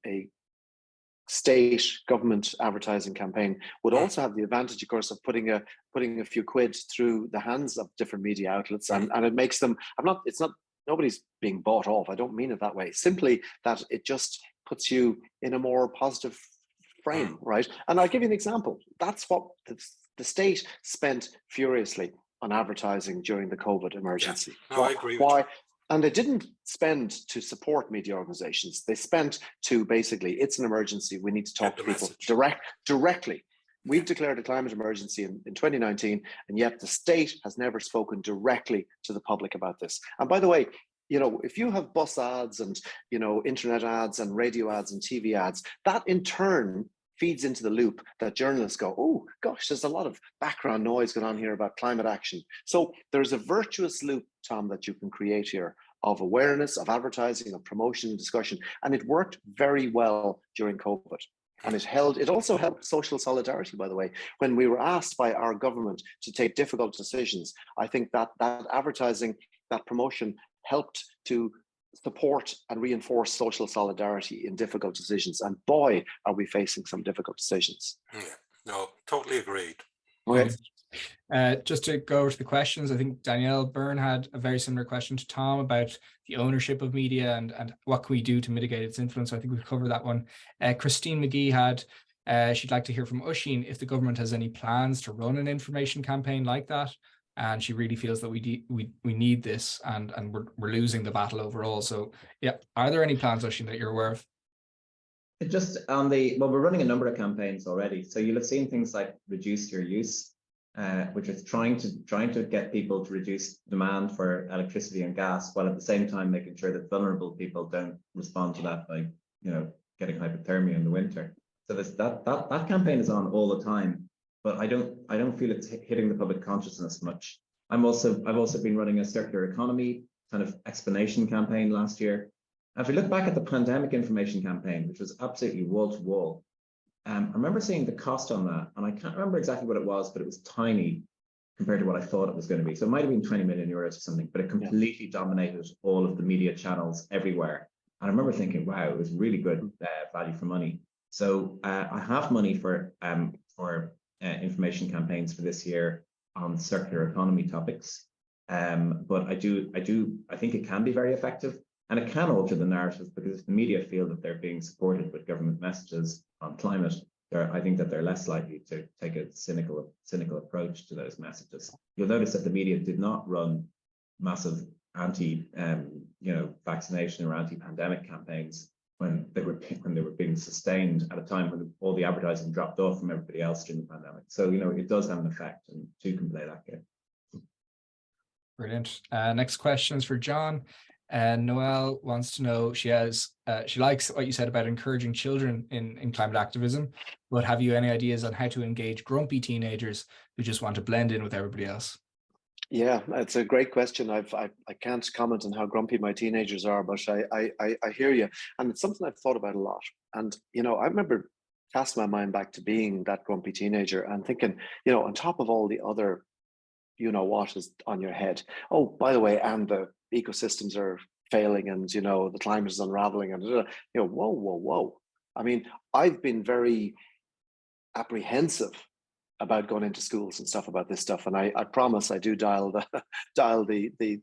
state government advertising campaign would also have the advantage, of course, of putting a few quid through the hands of different media outlets, and it makes them. Nobody's being bought off. I don't mean it that way. Simply that it just puts you in a more positive frame, right? And I'll give you an example. That's what the state spent furiously on advertising during the COVID emergency. Yeah. No, I agree with you. And they didn't spend to support media organizations. They spent to basically, it's an emergency. We need to talk to people directly. We've declared a climate emergency in 2019, and yet the state has never spoken directly to the public about this. And by the way, you know, if you have bus ads and, you know, internet ads and radio ads and TV ads, that in turn feeds into the loop that journalists go, oh gosh, there's a lot of background noise going on here about climate action. So there's a virtuous loop, Tom, that you can create here of awareness, of advertising, of promotion and discussion. And it worked very well during COVID. And it also helped social solidarity, by the way. When we were asked by our government to take difficult decisions, I think that advertising, that promotion helped to support and reinforce social solidarity in difficult decisions. And boy, are we facing some difficult decisions. Yeah, no, totally agreed. Okay. Just to go over to the questions, I think Danielle Byrne had a very similar question to Tom about the ownership of media and what can we do to mitigate its influence. So I think we've covered that one. Christine McGee had, she'd like to hear from Oisín if the government has any plans to run an information campaign like that. And she really feels that we need this and we're losing the battle overall. So yeah, are there any plans, Oisín, that you're aware of? Just on we're running a number of campaigns already. So you'll have seen things like reduce your use, which is trying to get people to reduce demand for electricity and gas, while at the same time making sure that vulnerable people don't respond to that by, you know, getting hypothermia in the winter. So that campaign is on all the time, but I don't feel it's hitting the public consciousness much. I've also been running a circular economy kind of explanation campaign last year. If we look back at the pandemic information campaign, which was absolutely wall to wall, I remember seeing the cost on that, and I can't remember exactly what it was, but it was tiny compared to what I thought it was going to be. So it might have been 20 million euros or something, but it completely dominated all of the media channels everywhere. And I remember thinking, wow, it was really good value for money. So I have money for information campaigns for this year on circular economy topics. But I think it can be very effective. And it can alter the narrative, because if the media feel that they're being supported with government messages on climate, I think that they're less likely to take a cynical approach to those messages. You'll notice that the media did not run massive vaccination or anti-pandemic campaigns when they were being sustained at a time when all the advertising dropped off from everybody else during the pandemic. So it does have an effect, and two can play that game. Brilliant. Next question is for John. Noelle wants to know, she likes what you said about encouraging children in climate activism, but have you any ideas on how to engage grumpy teenagers who just want to blend in with everybody else? Yeah, it's a great question. I can't comment on how grumpy my teenagers are, but I hear you, and it's something I've thought about a lot. And I remember casting my mind back to being that grumpy teenager and thinking, on top of all the other, what is on your head. Oh, by the way, and the ecosystems are failing, and the climate is unraveling, and whoa. I mean, I've been very apprehensive about going into schools and stuff about this stuff, and I promise I do dial the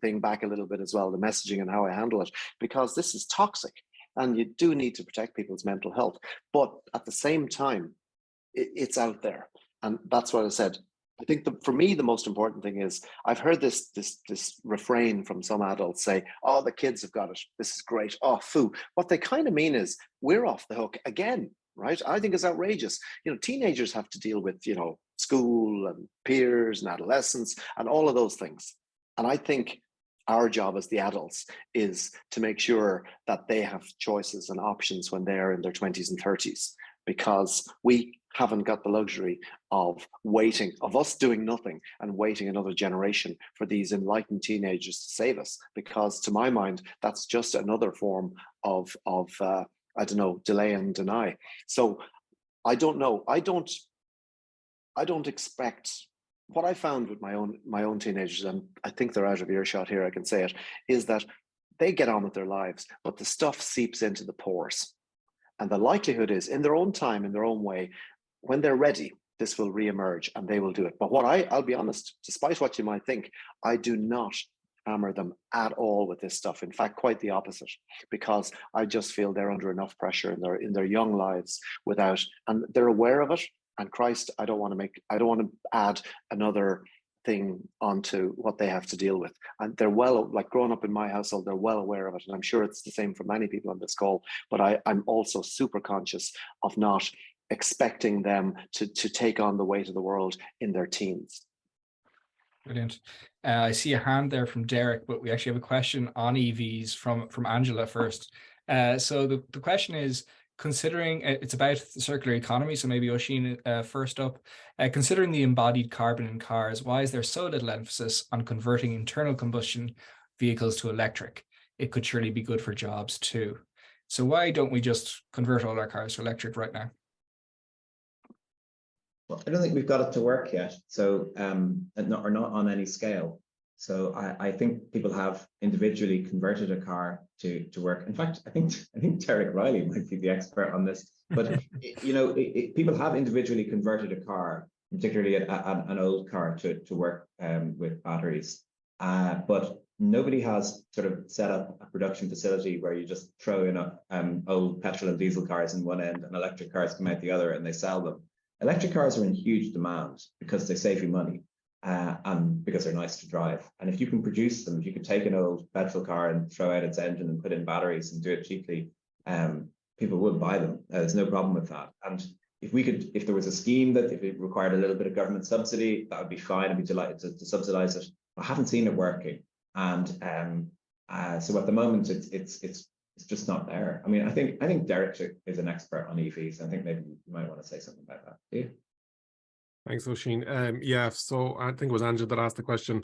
thing back a little bit as well, the messaging and how I handle it, because this is toxic, and you do need to protect people's mental health. But at the same time, it's out there, and that's what I said. I think for me, the most important thing is, I've heard this refrain from some adults say, "Oh, the kids have got it. This is great. Oh, foo." What they kind of mean is, we're off the hook again, right? I think it's outrageous. Teenagers have to deal with, school and peers and adolescence and all of those things. And I think our job as the adults is to make sure that they have choices and options when they're in their 20s and 30s, because we haven't got the luxury of us doing nothing and waiting another generation for these enlightened teenagers to save us. Because to my mind, that's just another form of delay and deny. So I don't know. I don't expect. What I found with my own teenagers, and I think they're out of earshot here, I can say it, is that they get on with their lives, but the stuff seeps into the pores. And the likelihood is, in their own time, in their own way, when they're ready, this will reemerge and they will do it. But I'll be honest, despite what you might think, I do not hammer them at all with this stuff. In fact, quite the opposite, because I just feel they're under enough pressure in their young lives and they're aware of it. And Christ, I don't want to add another thing onto what they have to deal with. And they're growing up in my household, they're well aware of it. And I'm sure it's the same for many people on this call, but I'm also super conscious of not expecting them to take on the weight of the world in their teens. Brilliant. I see a hand there from Derek, but we actually have a question on EVs from Angela first. So the question is, considering it's about the circular economy, so maybe Oisín first up, considering the embodied carbon in cars, why is there so little emphasis on converting internal combustion vehicles to electric? It could surely be good for jobs too. So why don't we just convert all our cars to electric right now? Well, I don't think we've got it to work yet, so or not on any scale. So I think people have individually converted a car to work. In fact, I think Derek Riley might be the expert on this. But people have individually converted a car, particularly an old car, to work with batteries. But nobody has sort of set up a production facility where you just throw in old petrol and diesel cars in one end and electric cars come out the other and they sell them. Electric cars are in huge demand because they save you money. And because they're nice to drive. And if you can produce them, if you could take an old petrol car and throw out its engine and put in batteries and do it cheaply, people would buy them. There's no problem with that. And if there was a scheme that if it required a little bit of government subsidy, that would be fine. I'd be delighted to subsidize it. I haven't seen it working. And so at the moment, it's just not there. I mean, I think Derek is an expert on EVs. I think maybe you might want to say something about that. Do you? Thanks, Oisín. Yeah, so I think it was Angela that asked the question.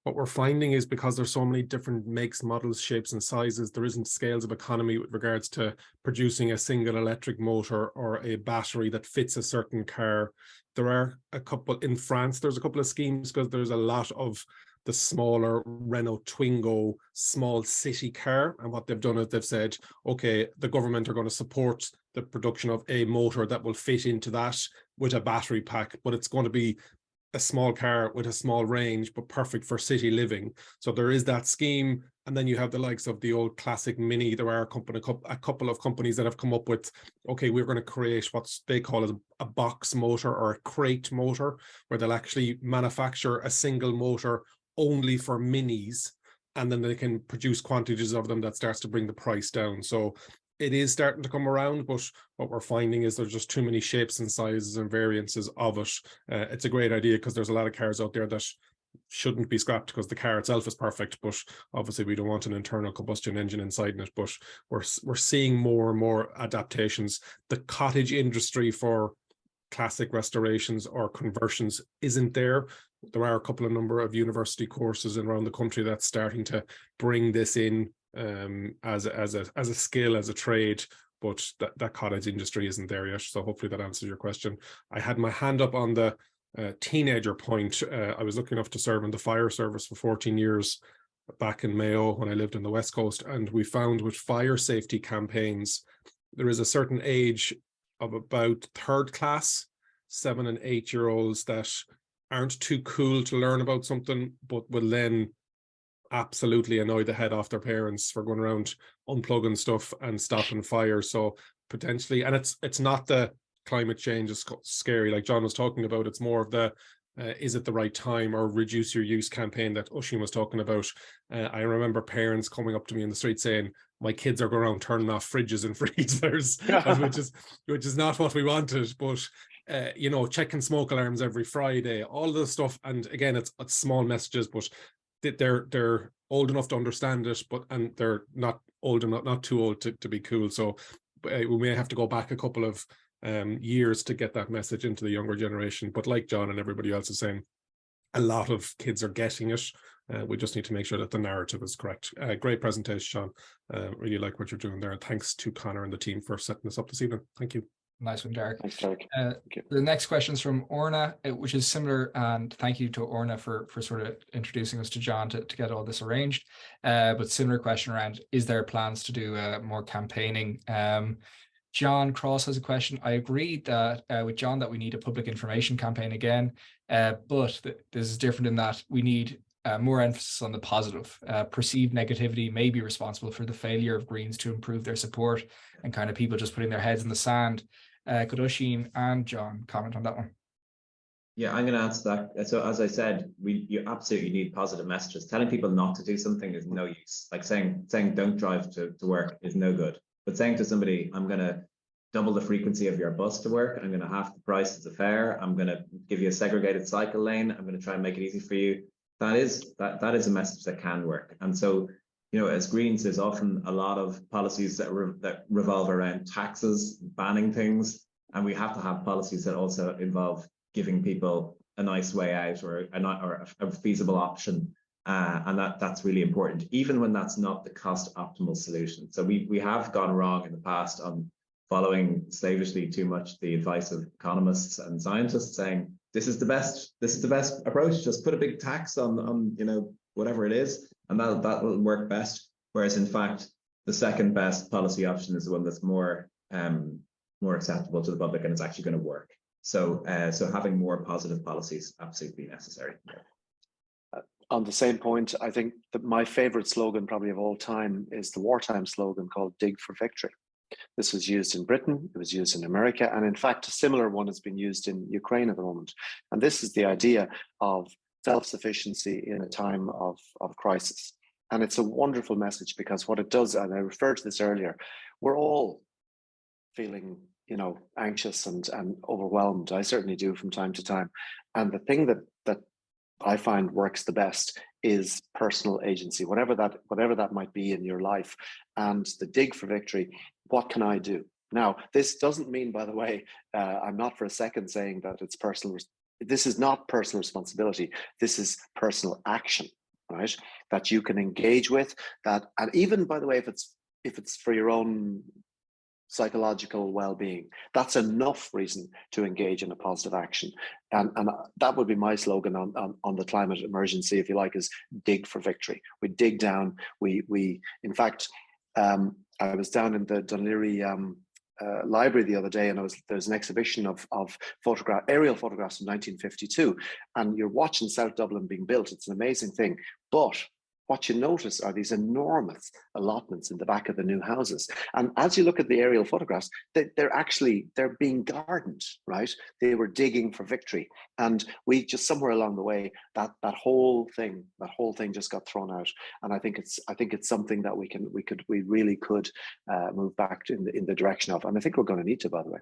What we're finding is, because there's so many different makes, models, shapes and sizes, there isn't scales of economy with regards to producing a single electric motor or a battery that fits a certain car. There are a couple in France, there's a couple of schemes because there's a lot of the smaller Renault Twingo small city car, and what they've done is they've said, okay, the government are going to support the production of a motor that will fit into that with a battery pack, but it's going to be a small car with a small range, but perfect for city living. So there is that scheme. And then you have the likes of the old classic Mini. There are a couple of companies that have come up with, okay, we're going to create what they call a box motor or a crate motor, where they'll actually manufacture a single motor only for Minis, and then they can produce quantities of them that starts to bring the price down. So it is starting to come around, but what we're finding is there's just too many shapes and sizes and variances of it. It's a great idea because there's a lot of cars out there that shouldn't be scrapped because the car itself is perfect, but obviously we don't want an internal combustion engine inside it. But we're seeing more and more adaptations. The cottage industry for classic restorations or conversions isn't there. There are a number of university courses around the country that's starting to bring this in as a skill, as a trade, but that cottage industry isn't there yet. So hopefully that answers your question. I had my hand up on the teenager point. I was lucky enough to serve in the fire service for 14 years back in Mayo when I lived in the West Coast, and we found with fire safety campaigns, there is a certain age of about third class, 7 and 8 year olds that aren't too cool to learn about something, but will then absolutely annoy the head off their parents for going around unplugging stuff and stopping fire. So potentially, and it's not the climate change is scary like John was talking about, it's more of the is it the right time, or reduce your use campaign that Oisín was talking about. I remember parents coming up to me in the street saying, my kids are going around turning off fridges and freezers, which is not what we wanted. But you know, checking smoke alarms every Friday, all the stuff. And again, it's small messages, but they're old enough to understand it, and they're not too old to be cool. So we may have to go back a couple of years to get that message into the younger generation. But like John and everybody else is saying, a lot of kids are getting it. We just need to make sure that the narrative is correct. Great presentation, Sean. Really like what you're doing there. And thanks to Connor and the team for setting this up this evening. Thank you. Nice one, Derek. Thanks, Derek. The next question is from Orna, which is similar, and thank you to Orna for sort of introducing us to John to get all this arranged. But similar question around, is there plans to do more campaigning? John Cross has a question. I agree that with John that we need a public information campaign again, but this is different in that we need more emphasis on the positive. Perceived negativity may be responsible for the failure of Greens to improve their support, and kind of people just putting their heads in the sand. Could Oisín and John comment on that one? Yeah, I'm going to answer that. So as I said, you absolutely need positive messages. Telling people not to do something is no use. Like saying don't drive to work is no good. But saying to somebody, I'm going to double the frequency of your bus to work, I'm going to half the price of the fare, I'm going to give you a segregated cycle lane, I'm going to try and make it easy for you. That is a message that can work. And so, you know, as Greens, there's often a lot of policies that revolve around taxes, banning things, and we have to have policies that also involve giving people a nice way out or a feasible option. And that's really important, even when that's not the cost optimal solution. So we have gone wrong in the past on following slavishly too much the advice of economists and scientists saying this is the best approach. Just put a big tax on you know, whatever it is, and that will work best. Whereas in fact, the second best policy option is the one that's more acceptable to the public and it's actually going to work. So having more positive policies absolutely necessary. On the same point, I think that my favorite slogan probably of all time is the wartime slogan called "Dig for Victory." This was used in Britain, it was used in America, and in fact, a similar one has been used in Ukraine at the moment. And this is the idea of self-sufficiency in a time of crisis. And it's a wonderful message because what it does, and I referred to this earlier, we're all feeling, you know, anxious and overwhelmed. I certainly do from time to time. And the thing that I find works the best is personal agency, whatever that might be in your life. And the dig for victory, what can I do? Now, this doesn't mean, by the way, I'm not for a second saying that it's personal. This is not personal responsibility. This is personal action, right? That you can engage with that. And even, by the way, if it's for your own psychological well-being, that's enough reason to engage in a positive action. And that would be my slogan on the climate emergency, if you like, is dig for victory. We dig down. We in fact, I was down in the Dún Laoghaire library the other day, and there's an exhibition of aerial photographs from 1952, and you're watching South Dublin being built. It's an amazing thing. But what you notice are these enormous allotments in the back of the new houses. And as you look at the aerial photographs, they're being gardened, right? They were digging for victory. And we just somewhere along the way, that whole thing just got thrown out. And I think it's something that we really could move back in the direction of. And I think we're going to need to, by the way.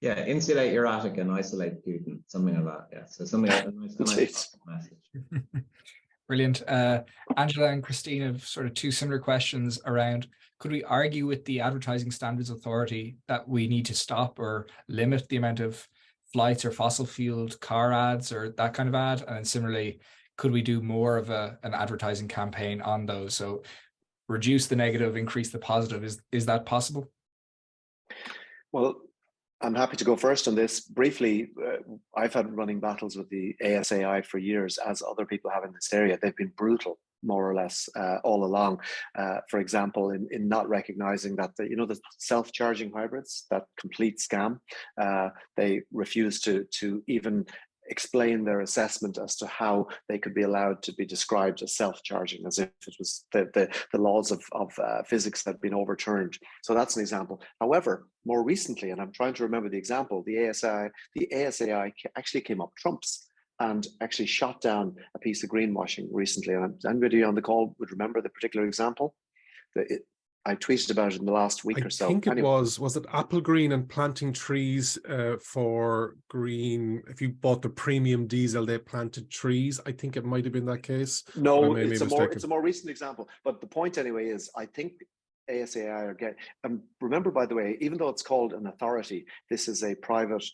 Yeah, insulate your attic and isolate Putin, something like that. Yeah, so something like a nice message. Brilliant. Angela and Christine have sort of two similar questions around, could we argue with the Advertising Standards Authority that we need to stop or limit the amount of flights or fossil fueled car ads or that kind of ad? And then similarly, could we do more of an advertising campaign on those? So reduce the negative, increase the positive. Is that possible? Well, I'm happy to go first on this. Briefly, I've had running battles with the ASAI for years, as other people have in this area. They've been brutal, more or less, all along. For example, in not recognizing that the self-charging hybrids, that complete scam, they refuse to even explain their assessment as to how they could be allowed to be described as self-charging, as if it was the laws of physics had been overturned. So that's an example. However, more recently, and I'm trying to remember the example, the ASAI actually came up trumps and actually shot down a piece of greenwashing recently. And anybody on the call would remember the particular example? I tweeted about it in the last week or so. I think it was it Apple Green and planting trees for green? If you bought the premium diesel, they planted trees. I think it might have been that case. No, it's a more recent example. But the point anyway is, I think ASAI are getting, remember, by the way, even though it's called an authority, this is a private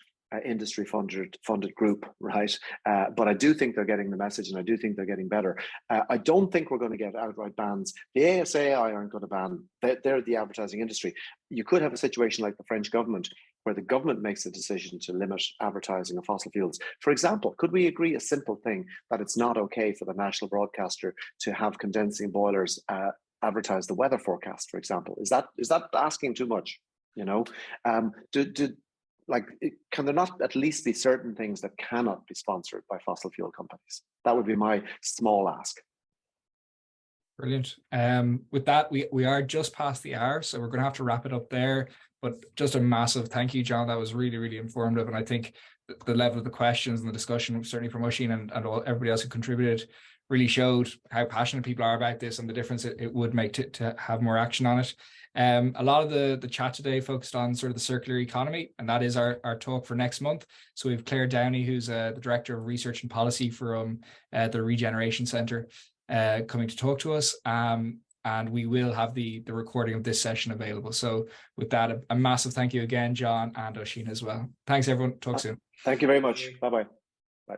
industry funded group, right? But I do think they're getting the message, and I do think they're getting better. I don't think we're going to get outright bans. The ASAI aren't going to ban. They're the advertising industry. You could have a situation like the French government, where the government makes a decision to limit advertising of fossil fuels. For example, could we agree a simple thing that it's not okay for the national broadcaster to have condensing boilers advertise the weather forecast, for example? Is that asking too much? Can there not at least be certain things that cannot be sponsored by fossil fuel companies? That would be my small ask. Brilliant. With that, we are just past the hour, so we're going to have to wrap it up there. But just a massive thank you, John. That was really, really informative. And I think the level of the questions and the discussion, certainly from Oisín and everybody else who contributed, really showed how passionate people are about this and the difference it would make to have more action on it. A lot of the chat today focused on sort of the circular economy, and that is our talk for next month. So we have Claire Downey, who's the Director of Research and Policy from the Regeneration Centre, coming to talk to us. And we will have the recording of this session available. So with that, a massive thank you again, John and Oisín as well. Thanks, everyone. Talk soon. Thank you very much. Bye-bye. Bye.